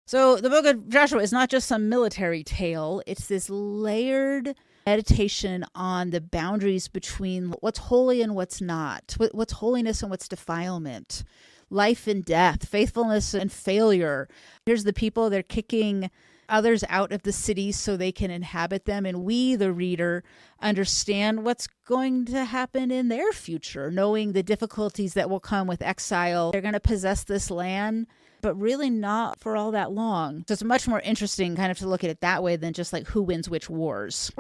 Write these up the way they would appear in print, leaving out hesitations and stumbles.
So the book of Joshua is not just some military tale. It's this layered meditation on the boundaries between what's holy and what's not, what's holiness and what's defilement, life and death, faithfulness and failure. Here's the people, they're kicking others out of the cities so they can inhabit them. And we, the reader, understand what's going to happen in their future, knowing the difficulties that will come with exile. They're going to possess this land, but really not for all that long. So it's much more interesting kind of to look at it that way than just like who wins which wars.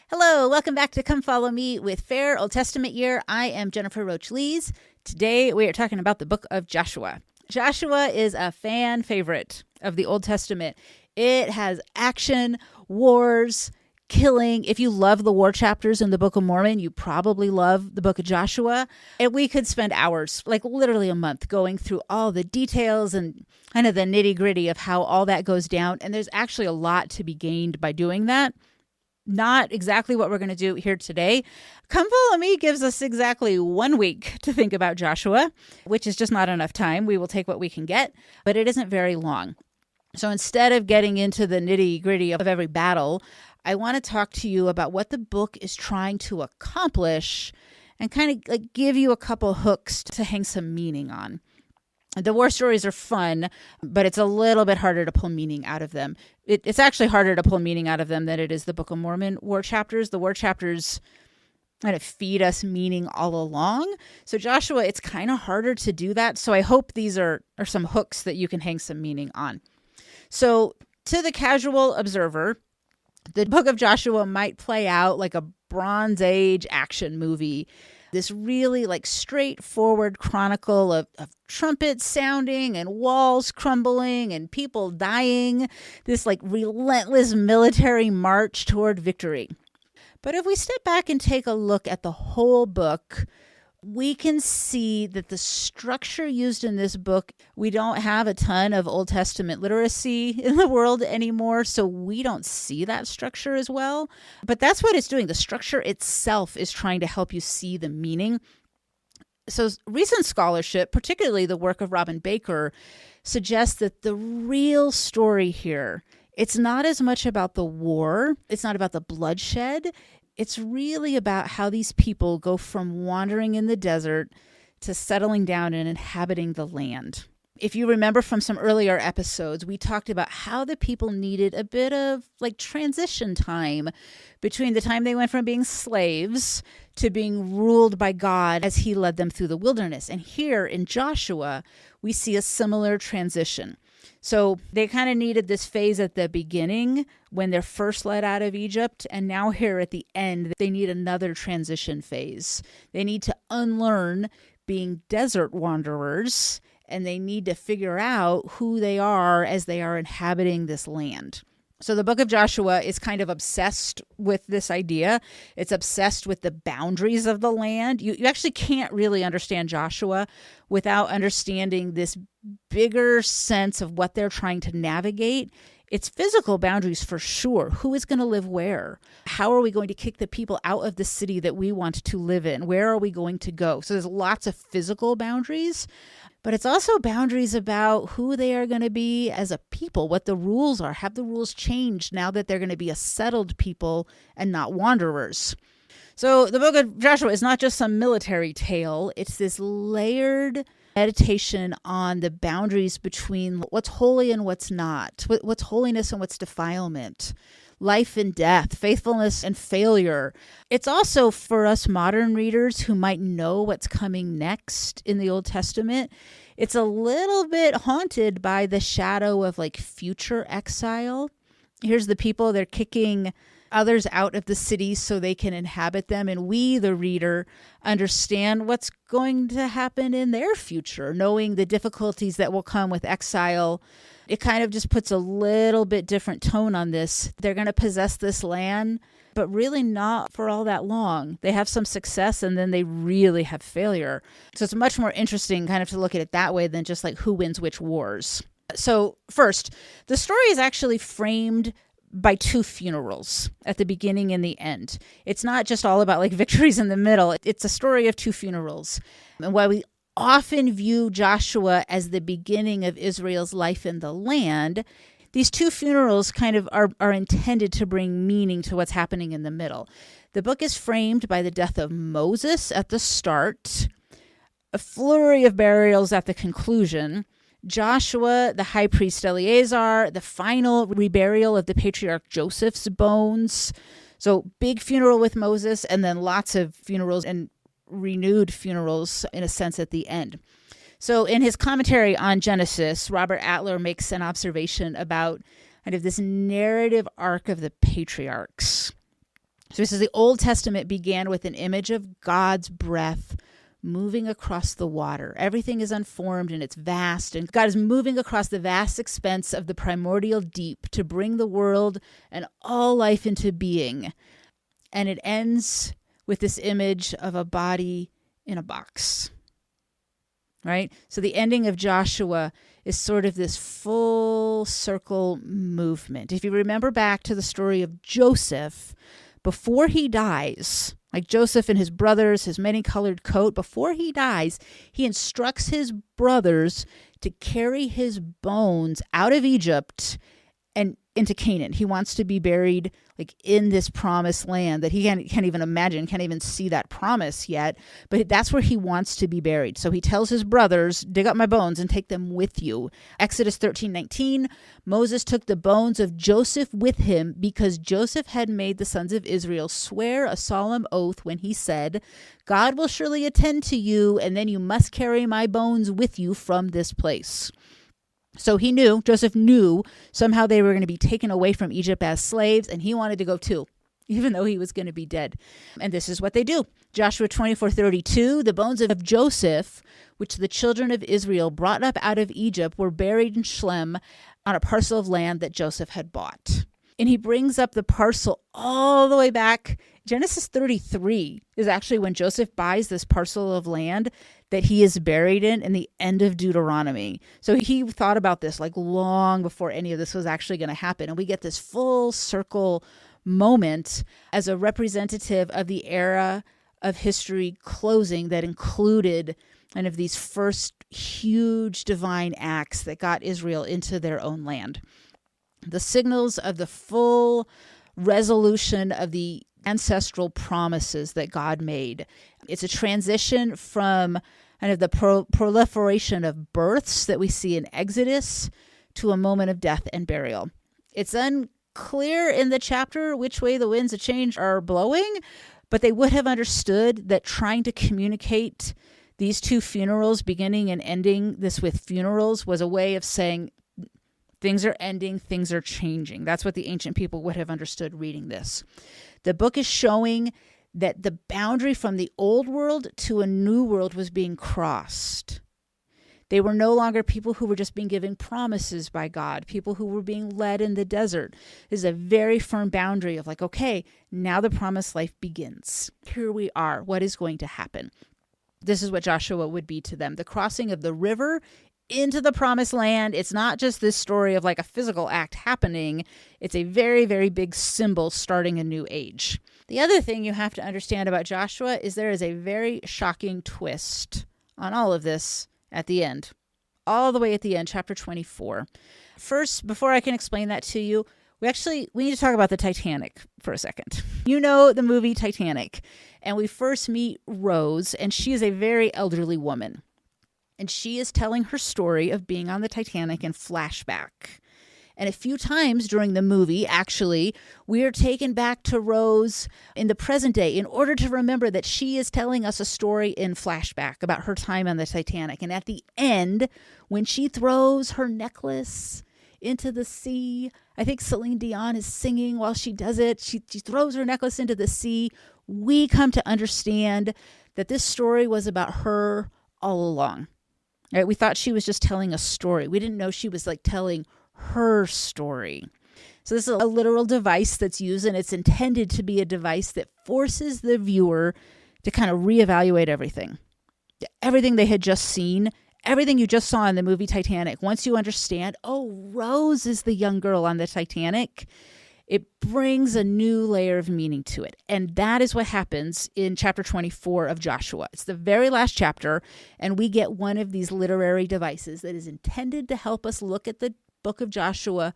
Hello, welcome back to Come Follow Me with Fair Old Testament Year. I am Jennifer Roach Lees. Today we are talking about the book of Joshua. Joshua is a fan favorite of the Old Testament. It has action, wars, killing. If you love the war chapters in the Book of Mormon, you probably love the book of Joshua. And we could spend hours, like literally a month, going through all the details and kind of the nitty gritty of how all that goes down. And there's actually a lot to be gained by doing that. Not exactly what we're going to do here today. Come Follow Me gives us exactly 1 week to think about Joshua, which is just not enough time. We will take what we can get, but it isn't very long. So instead of getting into the nitty gritty of every battle, I want to talk to you about what the book is trying to accomplish and kind of like give you a couple hooks to hang some meaning on. The war stories are fun, but it's a little bit harder to pull meaning out of them. It's actually harder to pull meaning out of them than it is the Book of Mormon war chapters. The war chapters kind of feed us meaning all along. So Joshua, it's kind of harder to do that. So I hope these are some hooks that you can hang some meaning on. So to the casual observer, the book of Joshua might play out like a Bronze Age action movie. This really like straightforward chronicle of trumpets sounding and walls crumbling and people dying. This like relentless military march toward victory. But if we step back and take a look at the whole book, we can see that the structure used in this book, we don't have a ton of Old Testament literacy in the world anymore, so we don't see that structure as well. But that's what it's doing. The structure itself is trying to help you see the meaning. So recent scholarship, particularly the work of Robin Baker, suggests that the real story here, it's not as much about the war, it's not about the bloodshed. It's really about how these people go from wandering in the desert to settling down and inhabiting the land. If you remember from some earlier episodes, we talked about how the people needed a bit of like transition time between the time they went from being slaves to being ruled by God as he led them through the wilderness. And here in Joshua, we see a similar transition. So they kind of needed this phase at the beginning when they're first led out of Egypt. And now here at the end, they need another transition phase. They need to unlearn being desert wanderers, and they need to figure out who they are as they are inhabiting this land. So the book of Joshua is kind of obsessed with this idea. It's obsessed with the boundaries of the land. You actually can't really understand Joshua without understanding this bigger sense of what they're trying to navigate. It's physical boundaries for sure. Who is going to live where? How are we going to kick the people out of the city that we want to live in? Where are we going to go? So there's lots of physical boundaries, but it's also boundaries about who they are going to be as a people, what the rules are. Have the rules changed now that they're going to be a settled people and not wanderers? So the book of Joshua is not just some military tale. It's this layered meditation on the boundaries between what's holy and what's not, what's holiness and what's defilement, life and death, faithfulness and failure. It's also for us modern readers who might know what's coming next in the Old Testament. It's a little bit haunted by the shadow of like future exile. Here's the people, they're kicking others out of the cities so they can inhabit them. And we, the reader, understand what's going to happen in their future, knowing the difficulties that will come with exile. It kind of just puts a little bit different tone on this. They're going to possess this land, but really not for all that long. They have some success and then they really have failure. So it's much more interesting kind of to look at it that way than just like who wins which wars. So first, the story is actually framed by two funerals at the beginning and the end. It's not just all about like victories in the middle. It's a story of two funerals. And while we often view Joshua as the beginning of Israel's life in the land, these two funerals kind of are intended to bring meaning to what's happening in the middle. The book is framed by the death of Moses at the start, a flurry of burials at the conclusion, Joshua, the high priest Eleazar, the final reburial of the patriarch Joseph's bones. So big funeral with Moses, and then lots of funerals and renewed funerals in a sense at the end. So in his commentary on Genesis, Robert Adler makes an observation about kind of this narrative arc of the patriarchs. So he says the Old Testament began with an image of God's breath moving across the water. Everything is unformed and it's vast, and God is moving across the vast expanse of the primordial deep to bring the world and all life into being. And it ends with this image of a body in a box. Right? So the ending of Joshua is sort of this full circle movement. If you remember back to the story of Joseph, before he dies, like Joseph and his brothers, his many-colored coat, before he dies, he instructs his brothers to carry his bones out of Egypt and into Canaan. He wants to be buried like in this promised land that he can't even imagine, can't even see that promise yet, but that's where he wants to be buried. So he tells his brothers, dig up my bones and take them with you. Exodus 13:19, Moses took the bones of Joseph with him because Joseph had made the sons of Israel swear a solemn oath when he said, God will surely attend to you, and then you must carry my bones with you from this place. So Joseph knew somehow they were going to be taken away from Egypt as slaves, and he wanted to go too, even though he was going to be dead. And this is what they do. Joshua 24:32, the bones of Joseph, which the children of Israel brought up out of Egypt, were buried in Shem on a parcel of land that Joseph had bought. And he brings up the parcel all the way back. Genesis 33 is actually when Joseph buys this parcel of land that he is buried in the end of Deuteronomy. So he thought about this like long before any of this was actually going to happen. And we get this full circle moment as a representative of the era of history closing that included kind of these first huge divine acts that got Israel into their own land. The signals of the full resolution of the ancestral promises that God made. It's a transition from kind of the proliferation of births that we see in Exodus to a moment of death and burial. It's unclear in the chapter which way the winds of change are blowing, but they would have understood that trying to communicate these two funerals, beginning and ending this with funerals, was a way of saying things are ending, things are changing. That's what the ancient people would have understood reading this. The book is showing that the boundary from the old world to a new world was being crossed. They were no longer people who were just being given promises by God, people who were being led in the desert. This is a very firm boundary of like, okay, now the promised life begins. Here we are. What is going to happen? This is what Joshua would be to them. The crossing of the river into the promised land. It's not just this story of like a physical act happening. It's a very, very big symbol starting a new age. The other thing you have to understand about Joshua is there is a very shocking twist on all of this at the end. All the way at the end, chapter 24. First, before I can explain that to you, we need to talk about the Titanic for a second. You know the movie Titanic. And we first meet Rose, and she is a very elderly woman. And she is telling her story of being on the Titanic in flashback. And a few times during the movie, actually, we are taken back to Rose in the present day in order to remember that she is telling us a story in flashback about her time on the Titanic. And at the end, when she throws her necklace into the sea, I think Celine Dion is singing while she does it. She throws her necklace into the sea. We come to understand that this story was about her all along. Right? We thought she was just telling a story. We didn't know she was like telling her story. So this is a literal device that's used, and it's intended to be a device that forces the viewer to kind of reevaluate everything. Everything they had just seen, everything you just saw in the movie Titanic. Once you understand, oh, Rose is the young girl on the Titanic, it brings a new layer of meaning to it. And that is what happens in chapter 24 of Joshua. It's the very last chapter, and we get one of these literary devices that is intended to help us look at the book of Joshua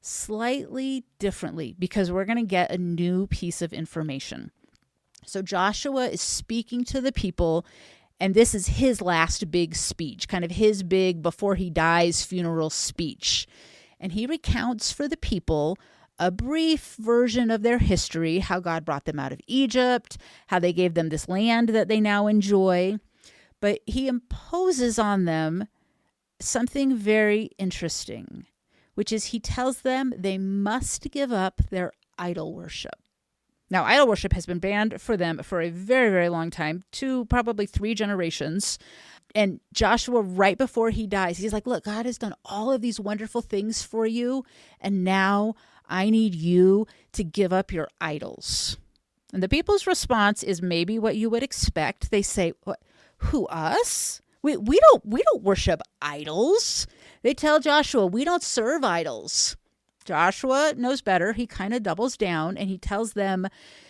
slightly differently, because we're going to get a new piece of information. So Joshua is speaking to the people, and this is his last big speech, kind of his big before he dies funeral speech. And he recounts for the people a brief version of their history, how God brought them out of Egypt, how they gave them this land that they now enjoy. But he imposes on them something very interesting, which is he tells them they must give up their idol worship. Now, idol worship has been banned for them for a very, very long time, 2, probably 3 generations. And Joshua, right before he dies, he's like, look, God has done all of these wonderful things for you, and now I need you to give up your idols. And the people's response is maybe what you would expect. They say, what? Who, us? We don't worship idols. They tell Joshua, we don't serve idols. Joshua knows better. He kind of doubles down and he tells them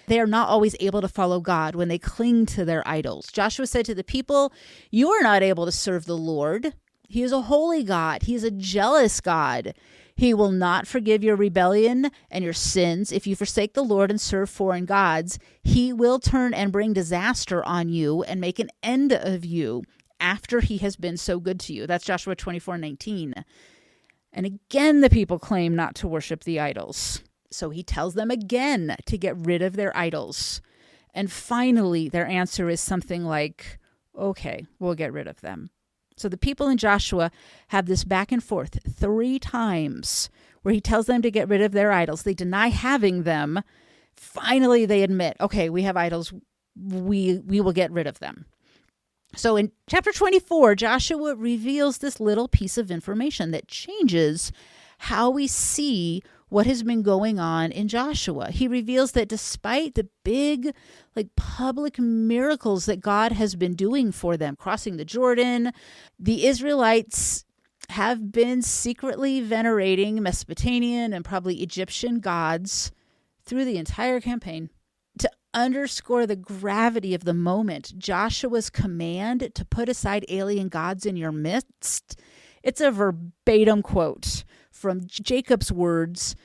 they are not always able to follow God when they cling to their idols. Joshua said to the people, you are not able to serve the Lord. He is a holy God. He is a jealous God. He will not forgive your rebellion and your sins. If you forsake the Lord and serve foreign gods, he will turn and bring disaster on you and make an end of you after he has been so good to you. That's Joshua 24:19. And again, the people claim not to worship the idols. So he tells them again to get rid of their idols. And finally, their answer is something like, okay, we'll get rid of them. So the people in Joshua have this back and forth 3 times where he tells them to get rid of their idols. They deny having them. Finally, they admit, okay, we have idols. We will get rid of them. So in chapter 24, Joshua reveals this little piece of information that changes how we see what has been going on in Joshua. He reveals that despite the big, public miracles that God has been doing for them, crossing the Jordan, the Israelites have been secretly venerating Mesopotamian and probably Egyptian gods through the entire campaign. To underscore the gravity of the moment, Joshua's command to put aside alien gods in your midst, it's a verbatim quote from Jacob's words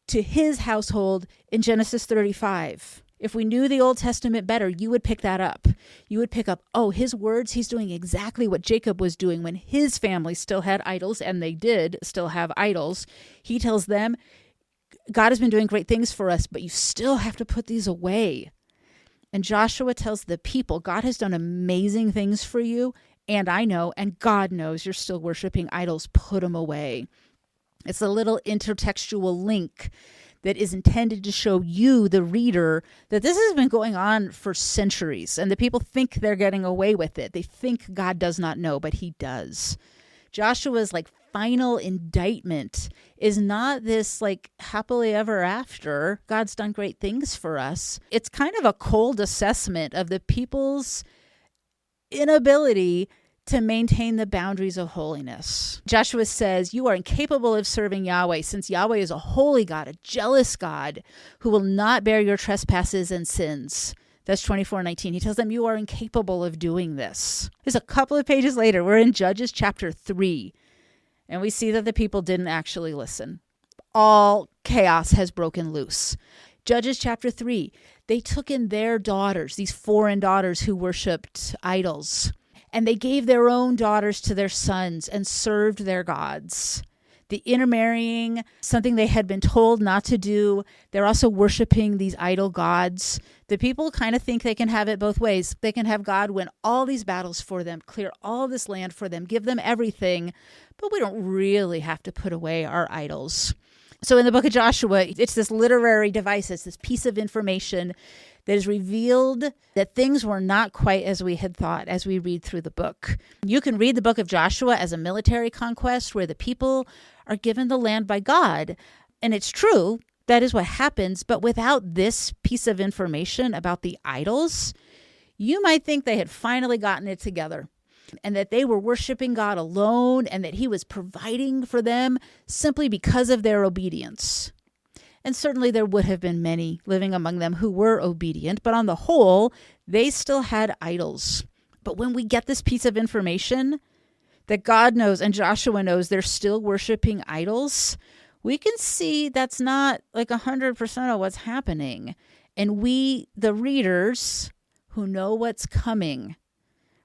to his household in Genesis 35. If we knew the Old Testament better, you would pick that up. You would pick up, his words, he's doing exactly what Jacob was doing when his family still had idols, and they did still have idols. He tells them, God has been doing great things for us, but you still have to put these away. And Joshua tells the people, God has done amazing things for you, and I know, and God knows you're still worshiping idols. Put them away. It's a little intertextual link that is intended to show you, the reader, that this has been going on for centuries, and the people think they're getting away with it. They think God does not know, but he does. Joshua's final indictment is not this happily ever after, God's done great things for us. It's kind of a cold assessment of the people's inability to maintain the boundaries of holiness. Joshua says, you are incapable of serving Yahweh, since Yahweh is a holy God, a jealous God, who will not bear your trespasses and sins. That's 24:19. He tells them, you are incapable of doing this. There's a couple of pages later, we're in Judges chapter 3, and we see that the people didn't actually listen. All chaos has broken loose. Judges chapter 3, they took in their daughters, these foreign daughters who worshipped idols, and they gave their own daughters to their sons and served their gods. The intermarrying, something they had been told not to do. They're also worshiping these idol gods. The people kind of think they can have it both ways. They can have God win all these battles for them, clear all this land for them, give them everything, but we don't really have to put away our idols. So in the book of Joshua, it's this literary device, it's this piece of information that is revealed that things were not quite as we had thought as we read through the book. You can read the book of Joshua as a military conquest where the people are given the land by God. And it's true, that is what happens. But without this piece of information about the idols, you might think they had finally gotten it together and that they were worshiping God alone and that he was providing for them simply because of their obedience. And certainly there would have been many living among them who were obedient, but on the whole, they still had idols. But when we get this piece of information that God knows and Joshua knows they're still worshiping idols, we can see that's not like 100% of what's happening. And we, the readers who know what's coming,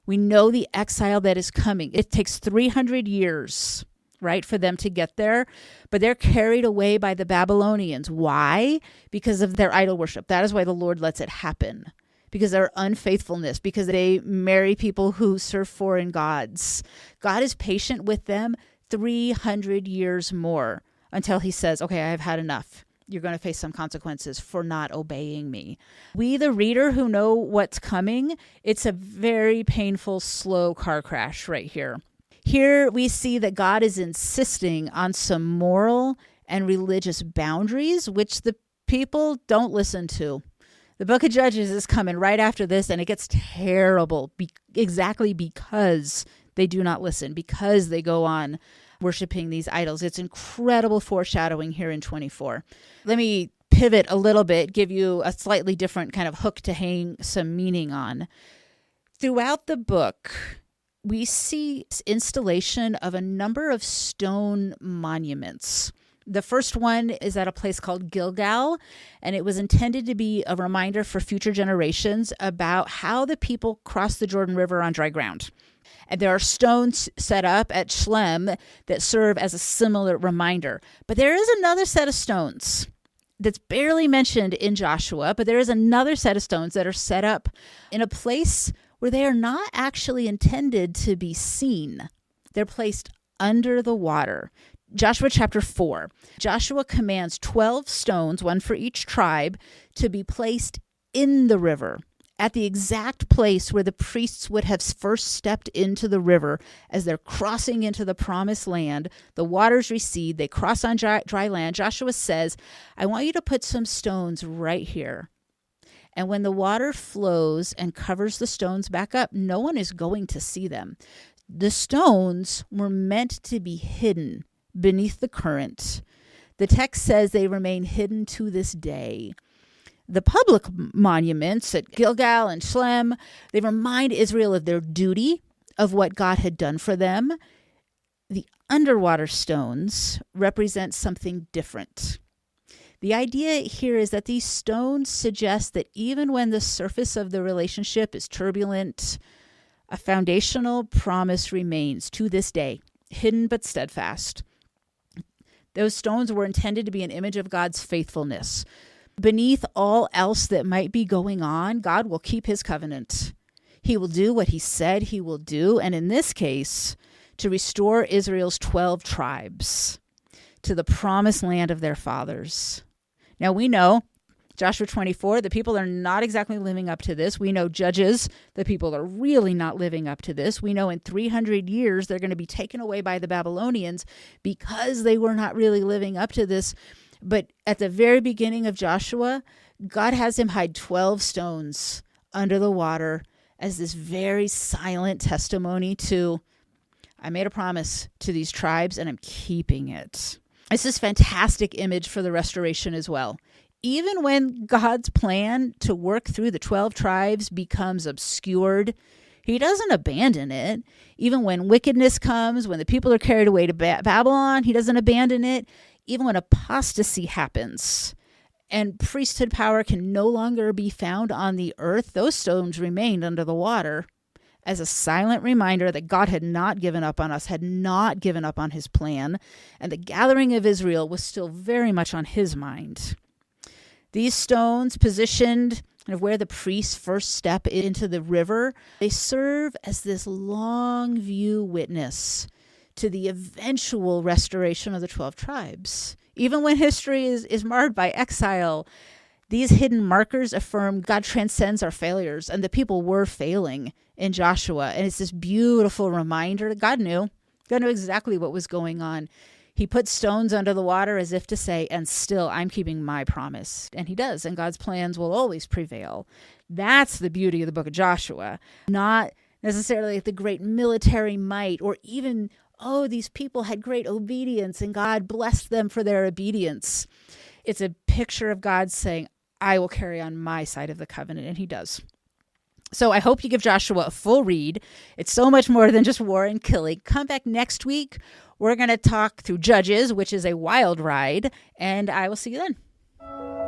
we know the exile that is coming. It takes 300 years, right, for them to get there, but they're carried away by the Babylonians. Why? Because of their idol worship. That is why the Lord lets it happen. Because of their unfaithfulness, because they marry people who serve foreign gods. God is patient with them 300 years more until he says, okay, I've had enough. You're going to face some consequences for not obeying me. We, the reader who know what's coming, it's a very painful, slow car crash right here. Here we see that God is insisting on some moral and religious boundaries, which the people don't listen to. The book of Judges is coming right after this, and it gets terrible exactly because they do not listen, because they go on worshiping these idols. It's incredible foreshadowing here in 24. Let me pivot a little bit, give you a slightly different kind of hook to hang some meaning on. Throughout the book, we see installation of a number of stone monuments. The first one is at a place called Gilgal, and it was intended to be a reminder for future generations about how the people crossed the Jordan River on dry ground. And there are stones set up at Shlem that serve as a similar reminder. But there is another set of stones that's barely mentioned in Joshua, but there is another set of stones that are set up in a place where they are not actually intended to be seen. They're placed under the water. Joshua chapter 4. Joshua commands 12 stones, one for each tribe, to be placed in the river, at the exact place where the priests would have first stepped into the river as they're crossing into the promised land. The waters recede. They cross on dry land. Joshua says, I want you to put some stones right here. And when the water flows and covers the stones back up, no one is going to see them. The stones were meant to be hidden beneath the current. The text says they remain hidden to this day. The public monuments at Gilgal and Shlem, they remind Israel of their duty, of what God had done for them. The underwater stones represent something different. The idea here is that these stones suggest that even when the surface of the relationship is turbulent, a foundational promise remains to this day, hidden but steadfast. Those stones were intended to be an image of God's faithfulness. Beneath all else that might be going on, God will keep his covenant. He will do what he said he will do, and in this case, to restore Israel's 12 tribes to the promised land of their fathers. Now we know, Joshua 24, the people are not exactly living up to this. We know Judges, the people are really not living up to this. We know in 300 years they're going to be taken away by the Babylonians because they were not really living up to this. But at the very beginning of Joshua, God has him hide 12 stones under the water as this very silent testimony to, I made a promise to these tribes and I'm keeping it. It's this fantastic image for the restoration as well. Even when God's plan to work through the 12 tribes becomes obscured, he doesn't abandon it. Even when wickedness comes, when the people are carried away to Babylon, he doesn't abandon it. Even when apostasy happens and priesthood power can no longer be found on the earth, those stones remained under the water as a silent reminder that God had not given up on us, had not given up on his plan, and the gathering of Israel was still very much on his mind. These stones, positioned where the priests first step into the river, they serve as this long view witness to the eventual restoration of the 12 tribes. Even when history is marred by exile, these hidden markers affirm God transcends our failures, and the people were failing in Joshua. And it's this beautiful reminder that God knew exactly what was going on. He put stones under the water as if to say, and still I'm keeping my promise. And he does, and God's plans will always prevail. That's the beauty of the book of Joshua. Not necessarily the great military might or even, these people had great obedience and God blessed them for their obedience. It's a picture of God saying, I will carry on my side of the covenant, and he does. So I hope you give Joshua a full read. It's so much more than just war and killing. Come back next week. We're going to talk through Judges, which is a wild ride, and I will see you then.